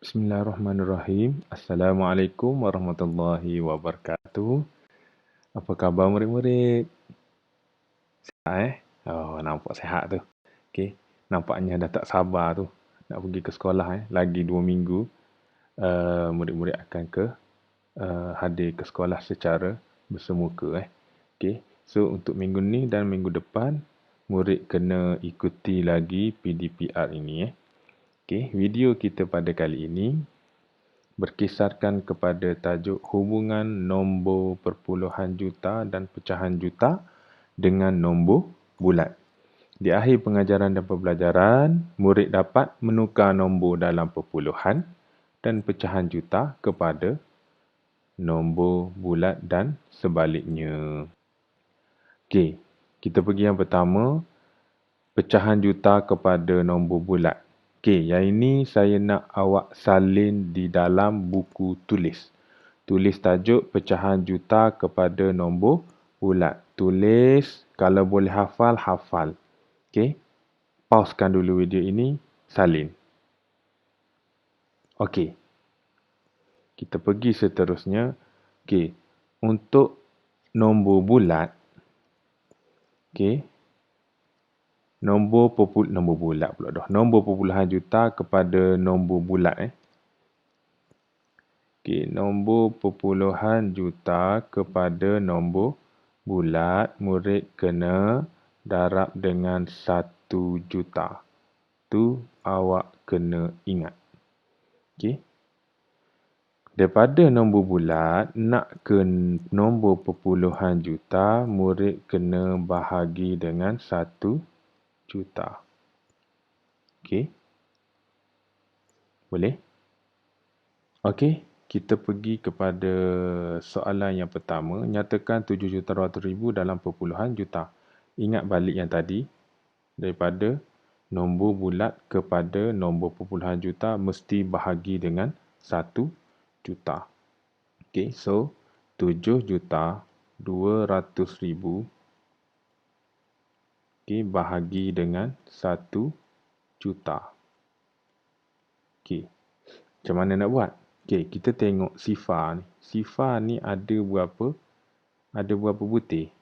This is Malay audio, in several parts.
Bismillahirrahmanirrahim. Assalamualaikum warahmatullahi wabarakatuh. Apa khabar murid-murid? Sihat Oh, nampak sihat tu. Okey. Nampaknya dah tak sabar tu nak pergi ke sekolah Lagi 2 minggu murid-murid akan hadir ke sekolah secara bersemuka Okey. So untuk minggu ni dan minggu depan murid kena ikuti lagi PDPR ini Okey, video kita pada kali ini berkisarkan kepada tajuk hubungan nombor perpuluhan juta dan pecahan juta dengan nombor bulat. Di akhir pengajaran dan pembelajaran, murid dapat menukar nombor dalam perpuluhan dan pecahan juta kepada nombor bulat dan sebaliknya. Okey, kita pergi yang pertama, pecahan juta kepada nombor bulat. Okey, yang ini saya nak awak salin di dalam buku tulis. Tulis tajuk pecahan juta kepada nombor bulat. Tulis, kalau boleh hafal, hafal. Okey, pausekan dulu video ini, salin. Okey, kita pergi seterusnya. Okey, untuk nombor bulat, okey, nombor bulat pula dah. Nombor perpuluhan juta kepada nombor bulat Okey, nombor perpuluhan juta kepada nombor bulat, murid kena darab dengan 1 juta. Tu awak kena ingat. Okey. Daripada nombor bulat nak ke nombor perpuluhan juta, murid kena bahagi dengan 1 juta. Okey. Boleh? Okey, kita pergi kepada soalan yang pertama. Nyatakan 7,200,000 dalam perpuluhan juta. Ingat balik yang tadi. Daripada nombor bulat kepada nombor perpuluhan juta mesti bahagi dengan 1 juta. Okey, so 7,200,000 bahagi dengan 1 juta. Okey, macam mana nak buat? Okey, kita tengok sifar ni. Sifar ni ada berapa? Ada berapa butir?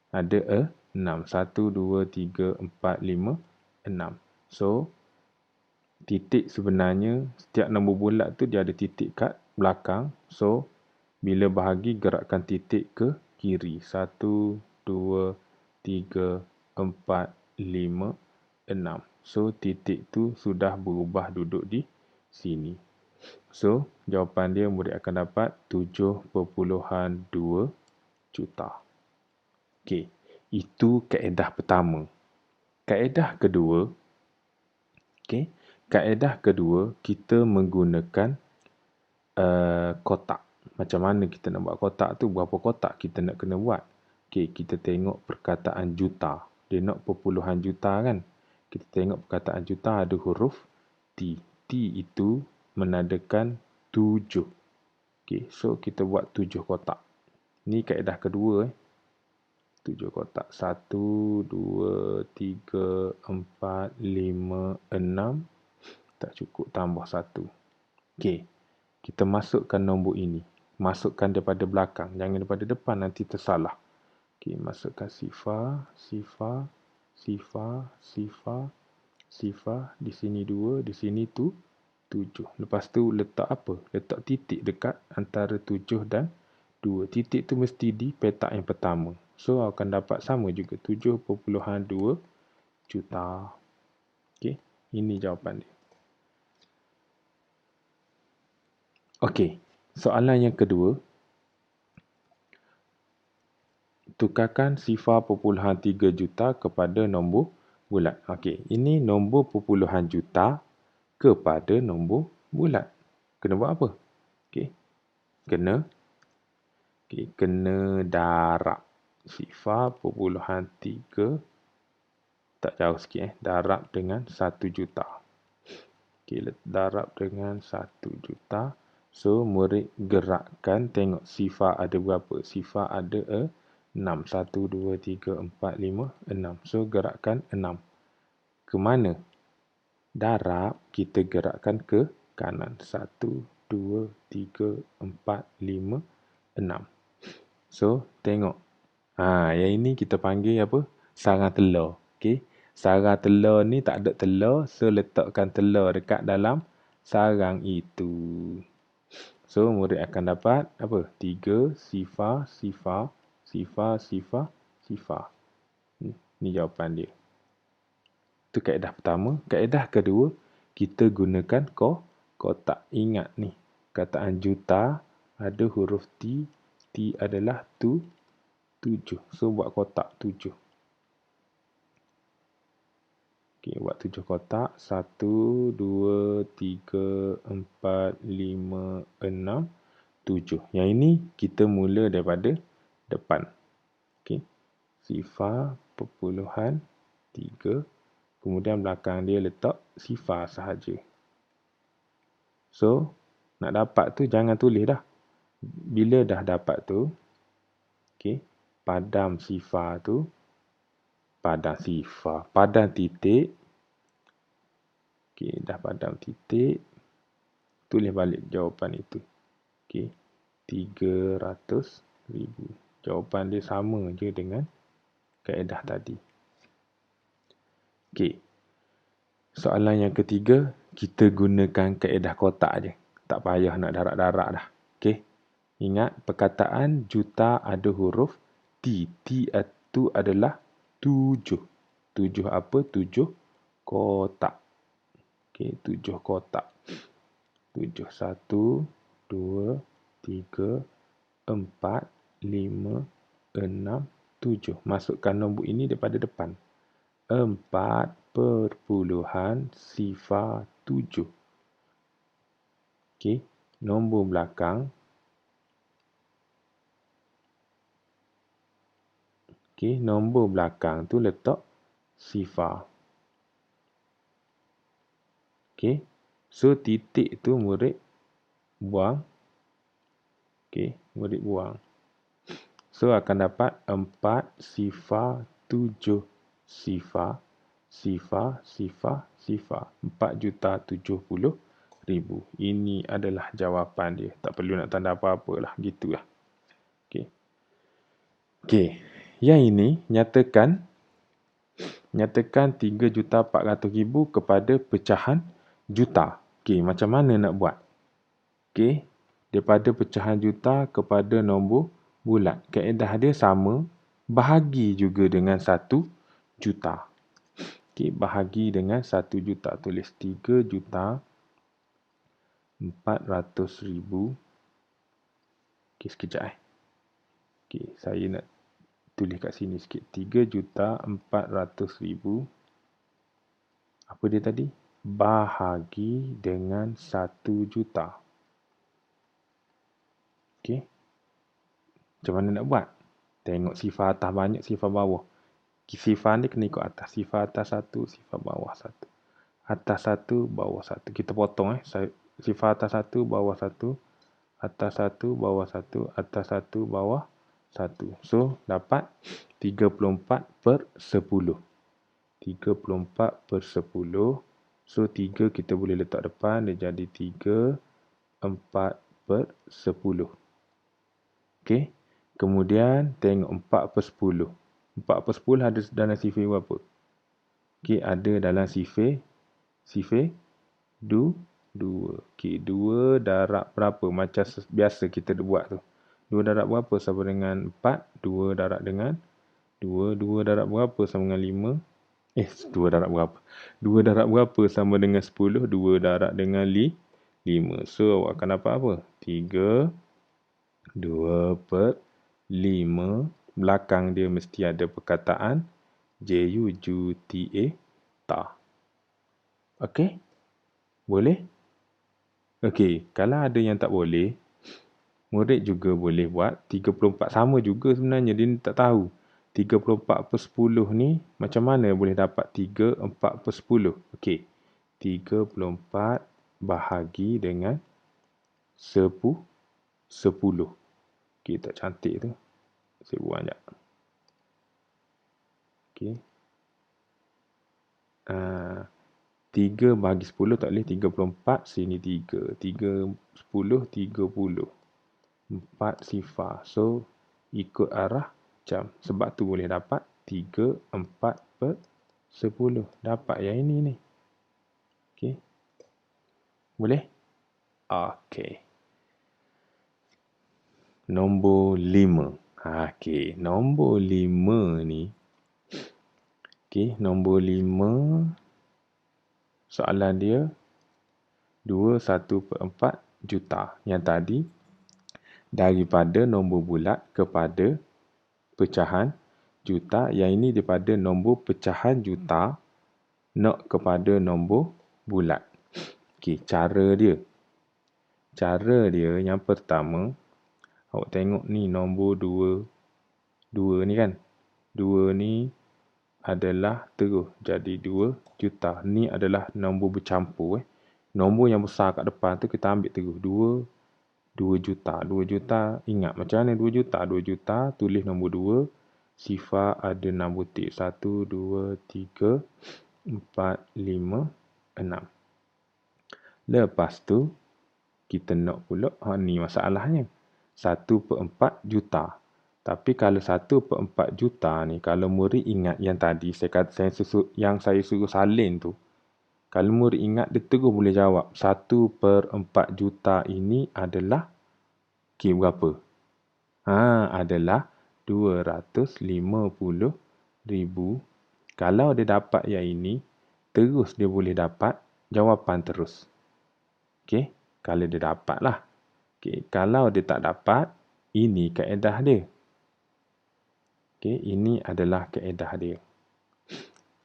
Ada 6. 1, 2, 3, 4, 5, 6. So, titik sebenarnya, setiap nombor bulat tu dia ada titik kat belakang. So, bila bahagi, gerakkan titik ke kiri. 1, 2, 3, 4, 5, 6. So, titik tu sudah berubah duduk di sini. So, jawapan dia murid akan dapat 7,2 juta. Okey, itu kaedah pertama. Kaedah kedua, okey, kaedah kedua kita menggunakan kotak. Macam mana kita nak buat kotak tu? Berapa kotak kita nak kena buat? Okey, kita tengok perkataan juta. Dia nak perpuluhan juta kan? Kita tengok perkataan juta ada huruf T. T itu menandakan 7. Okey, so kita buat 7 kotak. Ni kaedah kedua 7 kotak. 1, 2, 3, 4, 5, 6. Tak cukup, tambah 1. Okey, kita masukkan nombor ini. Masukkan daripada belakang. Jangan daripada depan, nanti tersalah. Okey, masukkan sifar, sifar, sifar, sifar, sifar. Di sini 2, di sini tu 7. Lepas tu letak apa? Letak titik dekat antara 7 dan 2. Titik tu mesti di petak yang pertama. So, akan dapat sama juga 7,2 juta. Okey, ini jawapan dia. Okey, soalan yang kedua. Tukarkan sifar perpuluhan 3 juta kepada nombor bulat. Okey, ini nombor perpuluhan juta kepada nombor bulat. Kena buat apa? Okey, kena darab sifar perpuluhan 3, tak jauh sikit darab dengan 1 juta. Okey, darab dengan 1 juta. So, murid gerakkan, tengok sifar ada berapa. Sifar ada 6. 1, 2, 3, 4, 5, 6. So, gerakkan 6. Ke mana? Darab, kita gerakkan ke kanan. 1, 2, 3, 4, 5, 6. So, tengok. Yang ini kita panggil apa? Sarang telur. Okey. Sarang telur ni tak ada telur, so letakkan telur dekat dalam sarang itu. So, murid akan dapat apa? 3 sifar, sifar, sifar, sifar, sifar. Ni jawapan dia. Itu kaedah pertama. Kaedah kedua, kita gunakan kotak. Ingat ni, kataan juta ada huruf T. T adalah 7. So, buat kotak 7. Okey, buat 7 kotak. 1, 2, 3, 4, 5, 6, 7. Yang ini kita mula daripada depan. Okey. Sifar, perpuluhan, 3. Kemudian belakang dia letak sifar sahaja. So, nak dapat tu jangan tulis dah. Bila dah dapat tu, okey, padam sifar tu, padam titik. Okey, dah padam titik. Tulis balik jawapan itu. Okey, 300,000. Jawapan dia sama je dengan kaedah tadi. Okey. Soalan yang ketiga, kita gunakan kaedah kotak je. Tak payah nak darak-darak dah. Okey. Ingat, perkataan juta ada huruf T. T itu adalah 7. 7 apa? 7 kotak. Okey, 7 kotak. 7. 1, 2, 3, 4, 5, 6, 7. Masukkan nombor ini daripada depan. 4,07. Okey, nombor belakang. Okey, nombor belakang tu letak sifar. Okey, so titik tu murid buang. Okey, murid buang. So akan dapat 4 sifar 7 sifar sifar sifar sifar 4,70,000. Ini adalah jawapan dia. Tak perlu nak tanda apa-apa lah. Gitulah. Okey. Okey. Yang ini nyatakan 3,400,000 kepada pecahan juta. Okey, macam mana nak buat? Okey, daripada pecahan juta kepada nombor bulat. Kaedah dia sama, bahagi juga dengan 1 juta. Okey, bahagi dengan 1 juta. Tulis 3,400,000. Okey, sekejap Okey, saya nak tulis kat sini sikit. 3,400,000. Apa dia tadi? Bahagi dengan 1 juta. Okey. Macam mana nak buat? Tengok sifar atas banyak, sifar bawah. Sifar ni kena ikut atas. Sifar atas 1, sifar bawah 1. Atas 1, bawah 1. Kita potong Sifar atas 1, bawah 1. Atas 1, bawah 1. Atas 1, bawah 1. So, dapat 34/10. 34/10. So, 3 kita boleh letak depan. Dia jadi 3/4/10. Okey. Kemudian, tengok 4/10. 4/10 ada dalam sifir berapa? Okey, ada dalam sifir 2. Okey, 2 darab berapa? Macam biasa kita buat tu. 2 darab berapa sama dengan 4? 2 darab dengan 2. 2 darab berapa sama dengan 5? 2 darab berapa? 2 darab berapa sama dengan 10? 2 darab dengan 5. So, awak akan dapat apa? 3, 2/5. Belakang dia mesti ada perkataan JUTA. Ta. Okey? Boleh? Okey, kalau ada yang tak boleh, murid juga boleh buat 34. Sama juga sebenarnya, dia tak tahu. 34/10 ni macam mana boleh dapat 3/4/10? Okey. 34 bahagi dengan 10. Okey, tak cantik tu. Saya buang sekejap. Okey. 3 bahagi 10 tak boleh. 34, sini 3. 3, 10, 30. 4 sifar. So, ikut arah jam. Sebab tu boleh dapat 3, 4 per 10. Dapat yang ini ni. Okey. Boleh? Okey. Nombor 5. Okey. Nombor 5 ni. Okey. Nombor 5. Soalan dia 21/4 juta. Yang tadi daripada nombor bulat kepada pecahan juta. Yang ini daripada nombor pecahan juta nak kepada nombor bulat. Okey, cara dia. Cara dia yang pertama, awak tengok ni nombor 2. 2 ni kan. 2 ni adalah terus jadi 2 juta. Ni adalah nombor bercampur. Nombor yang besar kat depan tu kita ambil terus 2 juta. 2 juta, ingat macam mana 2 juta? 2 juta, tulis nombor 2. Sifar ada 6 butir. 1, 2, 3, 4, 5, 6. Lepas tu, kita nak pula, ni masalahnya. 1/4 juta. Tapi kalau 1/4 juta ni, kalau murid ingat yang tadi, yang saya suruh salin tu, kalau murid ingat, dia terus boleh jawab. 1/4 juta ini adalah berapa? Adalah 250,000. Kalau dia dapat yang ini, terus dia boleh dapat jawapan terus. Okey, kalau dia dapat lah. Okey, kalau dia tak dapat, ini kaedah dia. Okey, ini adalah kaedah dia.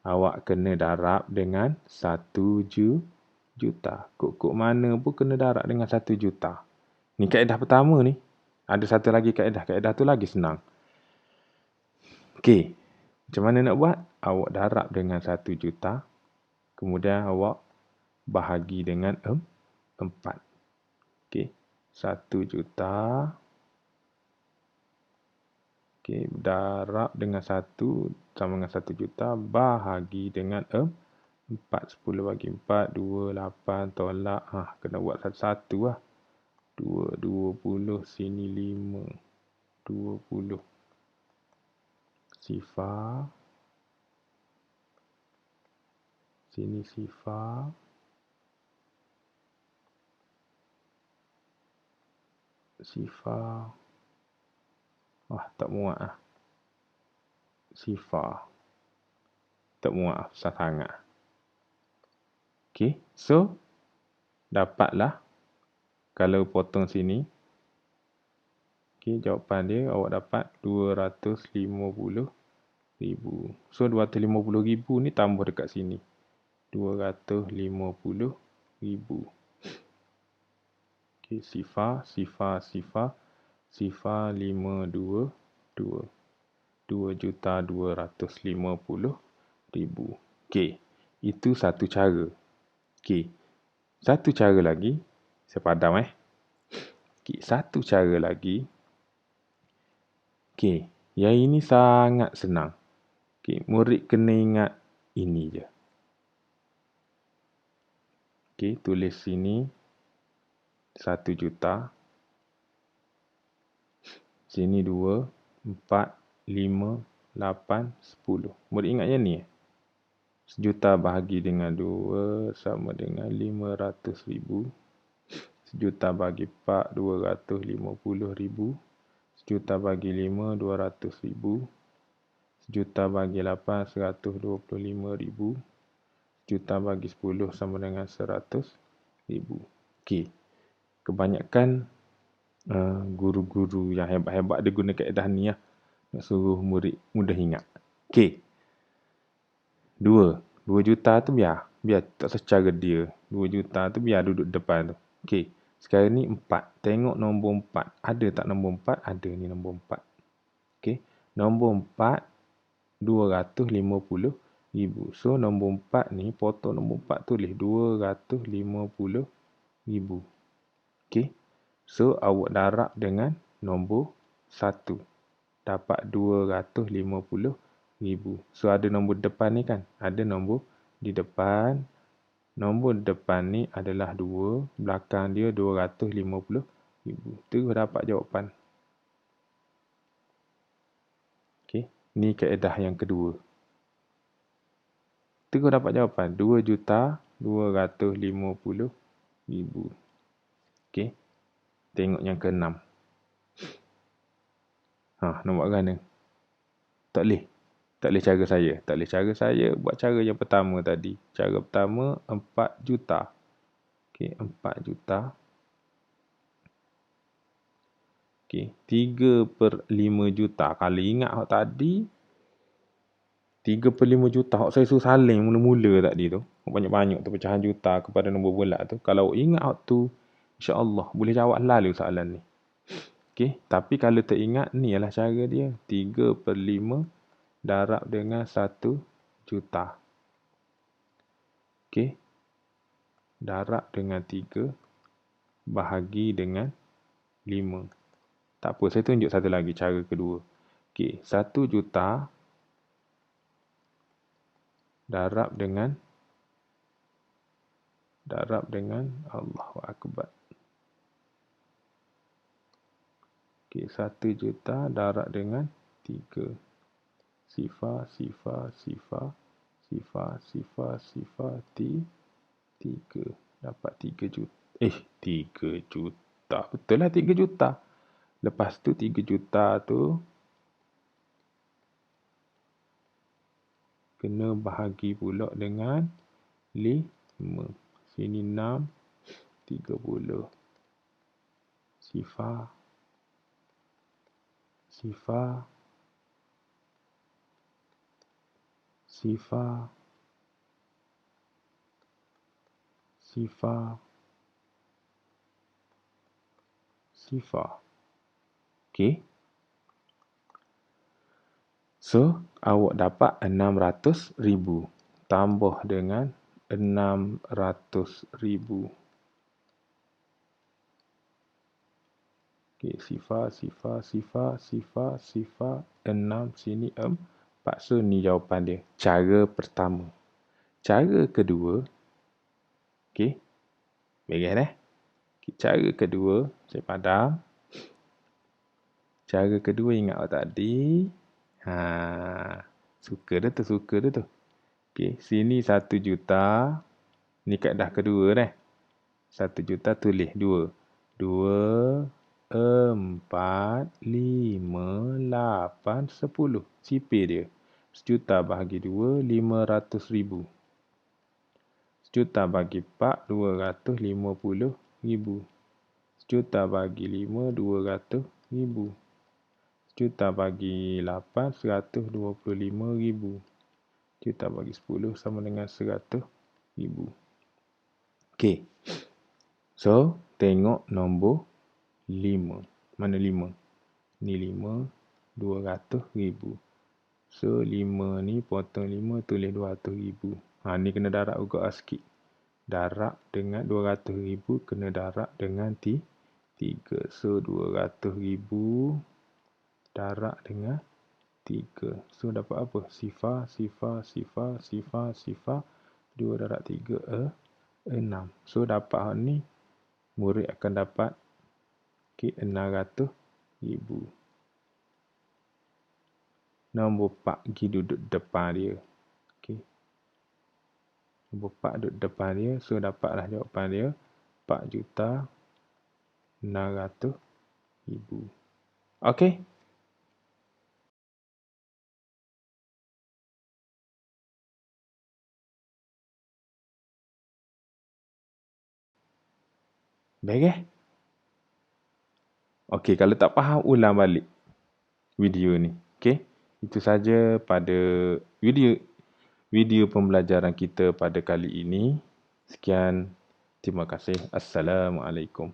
Awak kena darab dengan 1 juta. Kok mana pun kena darab dengan 1 juta. Ni kaedah pertama ni. Ada satu lagi kaedah. Kaedah tu lagi senang. Okey, macam mana nak buat? Awak darab dengan 1 juta. Kemudian awak bahagi dengan 4. Okey, 1 juta. Okey, darab dengan 1 sama dengan 1 juta. Bahagi dengan 4. 10 bagi 4, 2, 8, tolak. Kena buat satu-satu lah. 2, 20, sini 5. 20. Sifar. Sini sifar. Sifar. Tak muat lah. Sifar. Tak muat, susah sangat. Okey, so dapatlah kalau potong sini. Okey, jawapan dia awak dapat 250,000. So 250,000 ni tambah dekat sini. 250,000. Okey, sifar 522. 2,250,000. Okey, itu satu cara. Okey, satu cara lagi. Saya padam Okey, satu cara lagi. Okey, yang ini sangat senang. Okey, murid kena ingat ini je. Okey, tulis sini 1 juta. Sini 2, 4, 5, 8, 10. Murid ingat yang ni? 1 juta bahagi dengan 2 sama dengan 500,000. 1 juta bagi 4, 250,000. 1 juta bagi 5, 200,000. 1 juta bagi 8, 125,000. 1 juta bagi 10 sama dengan 100,000. Okey. Kebanyakan guru-guru yang hebat-hebat dia guna kaedah ni lah. Nak suruh murid mudah ingat. Okey. 2 juta tu biar tak secara dia. 2 juta tu biar duduk depan tu. Okey. Sekarang ni 4. Tengok nombor 4. Ada tak nombor 4? Ada ni nombor 4. Okey. Nombor 4, 250,000. So, nombor 4 ni, potong nombor 4 tulis 250,000. Okey. So, awak darab dengan nombor 1. Dapat 250,000. So, ada nombor depan ni kan? Ada nombor di depan. Nombor depan ni adalah 2, belakang dia 250,000. Terus dapat jawapan. Okey, ni kaedah yang kedua. Terus dapat jawapan 2,250,000. Okey, tengok yang ke-6. Nak buat mana? Tak boleh. Tak boleh cara saya. Tak boleh cara saya. Buat cara yang pertama tadi. Cara pertama 4 juta. Okey, 4 juta. Okey, 3/5 juta. Kalau ingat hak tadi, 3/5 juta. Hak saya suruh saling mula-mula tadi tu. Banyak-banyak tu pecahan juta kepada nombor bulat tu. Kalau ingat hak tu, insya-Allah boleh jawab lalu soalan ni. Okey, tapi kalau tak ingat, ni ialah cara dia. 3/5 darab dengan 1 juta. Okey. Darab dengan 3 bahagi dengan 5. Tak apa, saya tunjuk satu lagi cara kedua. Okey, 1 juta darab dengan Allahu Akbar. Okey, 1 juta darab dengan 3. Sifar, 3. Dapat 3 juta. 3 juta. Betul lah 3 juta. Lepas tu 3 juta tu kena bahagi pula dengan 5. Sini 6, 30. Sifar. Okey. So, awak dapat 600,000 tambah dengan 600,000. Okey, sifar 6, sini 4. So, ni jawapan dia. Cara pertama. Cara kedua. Okey. Beres. Cara kedua, saya padam. Cara kedua ingat tadi. Suka dah tu. Okey, sini 1 juta. Ni kaedah kedua dah. 1 juta tulis 2. 2, 4, 5, 8, 10. Sipir dia. 1 juta bahagi 2, 500,000. 1 juta bagi 4, 250,000. 1 juta bagi 5, 200,000. 1 juta bagi 8, 125,000. 1 juta bagi 10 sama dengan 100,000. Okey. So, tengok nombor 5. Mana 5? Ni 5, 200,000. So, 5 ni potong 5, tulis 200,000. Ni kena darab juga sikit. Darab dengan 200,000 kena darab dengan 3. So, 200,000 darab dengan 3. So, dapat apa? Sifar. 2 darab 3, 6. So, dapat ni, murid akan dapat 600,000. Nombor 4 pergi duduk depan dia. Okey. Nombor 4 duduk depan dia. So, dapatlah jawapan dia. 4,600,000. Okey. Beres? Okey, kalau tak faham, ulang balik video ni. Okey? Itu saja pada video pembelajaran kita pada kali ini. Sekian. Terima kasih. Assalamualaikum.